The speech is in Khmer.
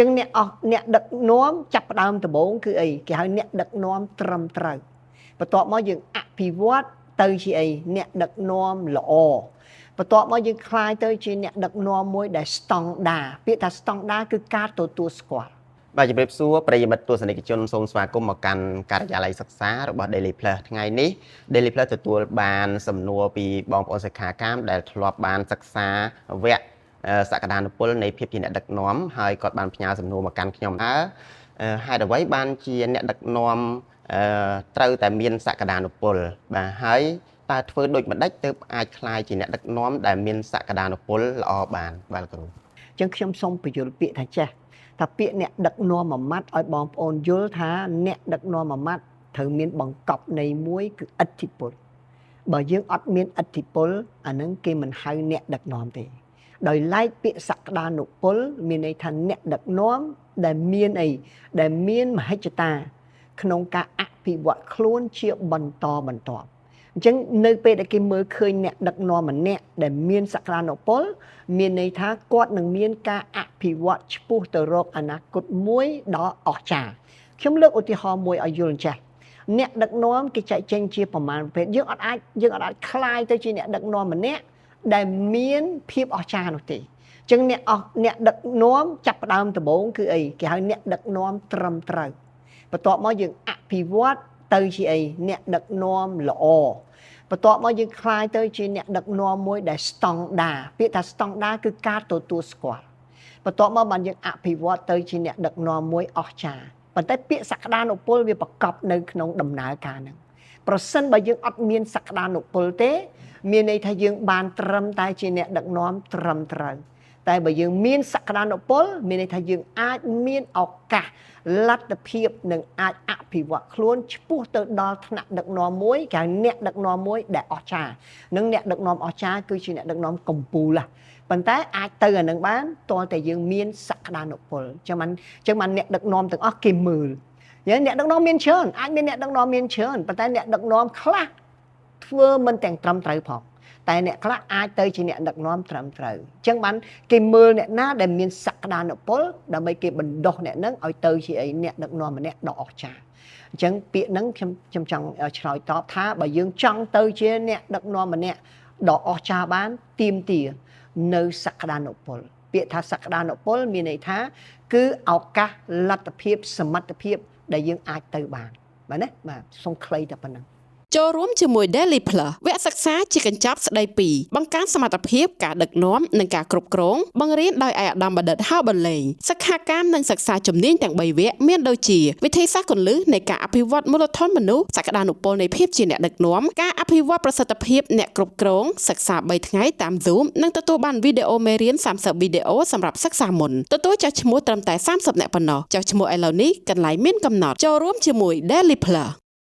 ចឹងអ្នកដឹកនាំចាប់ផ្ដើមដំបូងគឺអីគេហៅអ្នកដឹកនាំត្រឹមត្រូវបន្ទាប់មកយើងអភិវឌ្ឍទៅជាអីអ្នកដឹកនាំល្អបន្ទាប់មកយើងคลายទៅជាអ្នកដឹកនាំមួយដែលស្តង់ដាពាក្យថាស្តង់ដាគឺការទទួលស្គាល់បាទជំរាបសួរប្រិយមិត្តទស្សនិកជនសូមស្វាគមន៍មកកាន់ការិយាល័យសិក្សារបស់ Daily Plus ថ្ងៃនេះ Daily Plus ទទួលបានសំណួរពីបងប្អូនសិក្ខាកាមដែលធ្លាប់បានសិក្សាវគ្គសក្តានុពលនៃភាពជាអ្នកដឹកនាំហើយគាត់បានផ្ញើសំណួរមកកាន់ខ្ញុំហេតុអ្វីបានជាអ្នកដឹកនាំត្រូវតែមានសក្តានុពលបាទហើយតើធ្វើដូចម្ដេចទើបអាចក្លាយជាអ្នកដឹកនាំដែលមានសក្តានុពលល្អបានបាទគ្រូអញ្ចឹងខ្ញុំសូមបញ្យល់ពាក្យថាចេះថាពាក្យអ្នកដឹកនាំមួយម៉ាត់ឲ្យបងប្អូនយល់ថាអ្នកដឹកនាំមួយម៉ាត់ត្រូវមានបង្កប់ន័យមួយគឺឥទ្ធិពលបើយើងអត់មានឥទ្ធិពលអានឹងគេមិនហៅអ្នកដឹកនាំទេដោយឡែកពាក្យសក្តានុពលមានន័យថាអ្នកដឹកនាំដែលមានអីដែលមានមហិច្ឆតាក្នុងការអភិវឌ្ឍខ្លួនជាបន្តបន្ទាប់អញ្ចឹងនៅពេលដែលគេមើលឃើញអ្នកដឹកនាំម្នាក់ដែលមានសក្តានុពលមានន័យថាគាត់នឹងមានការអភិវឌ្ឍឆ្ពោះទៅរកអនាគតមួយដ៏អស្ចារ្យខ្ញុំលើកឧទាហរណ៍មួយឲ្យយល់ចេះអ្នកដឹកនាំគេចែកចេញជាប្រមាណប្រភេទយើងអត់អាចคลายទៅជាអ្នកដឹកនាំម្នាក់ដែលមានភាពអស្ចារ្យនោះទេអញ្ចឹងអ្នកដឹកនាំចាប់ផ្ដើមដំបូងគឺអីគេហៅអ្នកដឹកនាំត្រឹមត្រូវបន្ទាប់មកយើងអភិវឌ្ឍទៅជាអីអ្នកដឹកនាំល្អបន្ទាប់មកយើងคลายទៅជាអ្នកដឹកនាំមួយដែលស្តង់ដាពាក្យថាស្តង់ដាគឺការទទួលស្គាល់បន្ទាប់មកបានយើងអភិវឌ្ឍទៅជាអ្នកដឹកនាំមួយអស្ចារ្យប៉ុន្តែពាក្យសក្តានុពលវាប្រកបនៅក្នុងដំណើរការហ្នឹងប្រសិនបើយើងអត់មានសក្តានុពលទេមានន័យថាយើងបានត្រឹមតែជាអ្នកដឹកនាំត្រឹមត្រូវតែបើយើងមានសក្តានុពលមានន័យថាយើងអាចមានឱកាសលទ្ធភាពនឹងអាចអភិវឌ្ឍខ្លួនឆ្ពោះទៅដល់ថ្នាក់ដឹកនាំមួយគេហៅអ្នកដឹកនាំមួយដែលអស្ចារ្យនឹងអ្នកដឹកនាំអស្ចារ្យគឺជាអ្នកដឹកនាំកំពូលប៉ុន្តែអាចទៅអានឹងបានតើតែយើងមានសក្តានុពលចឹងបានអ្នកដឹកនាំទាំងអស់គេមើលអ្នកដឹកនាំមានច្រើនអាចមានអ្នកដឹកនាំមានច្រើនប៉ុន្តែអ្នកដឹកនាំខ្លះធ្វើមិនទាំងត្រឹមត្រូវផងតែអ្នកខ្លះអាចទៅជាអ្នកដឹកនាំត្រឹមត្រូវអញ្ចឹងបានគេមើលអ្នកណាដែលមានសក្តានុពលដើម្បីគេបណ្ដុះអ្នកនឹងឲ្យទៅជាអ្នកដឹកនាំម្នាក់ដ៏អស្ចារ្យអញ្ចឹងពាក្យហ្នឹងខ្ញុំចង់ឆ្លើយតបថាបើយើងចង់ទៅជាអ្នកដឹកនាំម្នាក់ដ៏អស្ចារ្យបានទាមទារនៅសក្តានុពលពាក្យថាសក្តានុពលមានន័យថាគឺឱកាសលទ្ធភាពសមត្ថភាពដែលយើងអាចទៅបានបាទណាបាទសូមខ្លីតែប៉ុណ្្នឹងចូលរួមជាមួយ Daily Plus វគ្គសិក្សាជាកញ្ចប់ស្ដីពីបង្កើនសមត្ថភាពការដឹកនាំនិងការគ្រប់គ្រងបង្រៀនដោយឯកឧត្តមបណ្ឌិតហៅបន្លេងសិក្ខាកាមនិងសិក្សាជំនាញទាំង3វគ្គមានដូចជាវិធីសាស្ត្រគន្លឹះនៃការអភិវឌ្ឍមូលដ្ឋានមនុស្សសក្តានុពលនៃភាពជាអ្នកដឹកនាំការអភិវឌ្ឍប្រសិទ្ធភាពអ្នកគ្រប់គ្រងសិក្សា3ថ្ងៃតាម Zoom និងទទួលបានវីដេអូមេរៀន30វីដេអូសម្រាប់សិក្សាមុនទទួលចុះឈ្មោះត្រឹមតែ30នាក់ប៉ុណ្ណោះចុះឈ្មោះឥឡូវនេះកន្លែងមានកំណត់ចូលរួមជាមួយ Daily Plus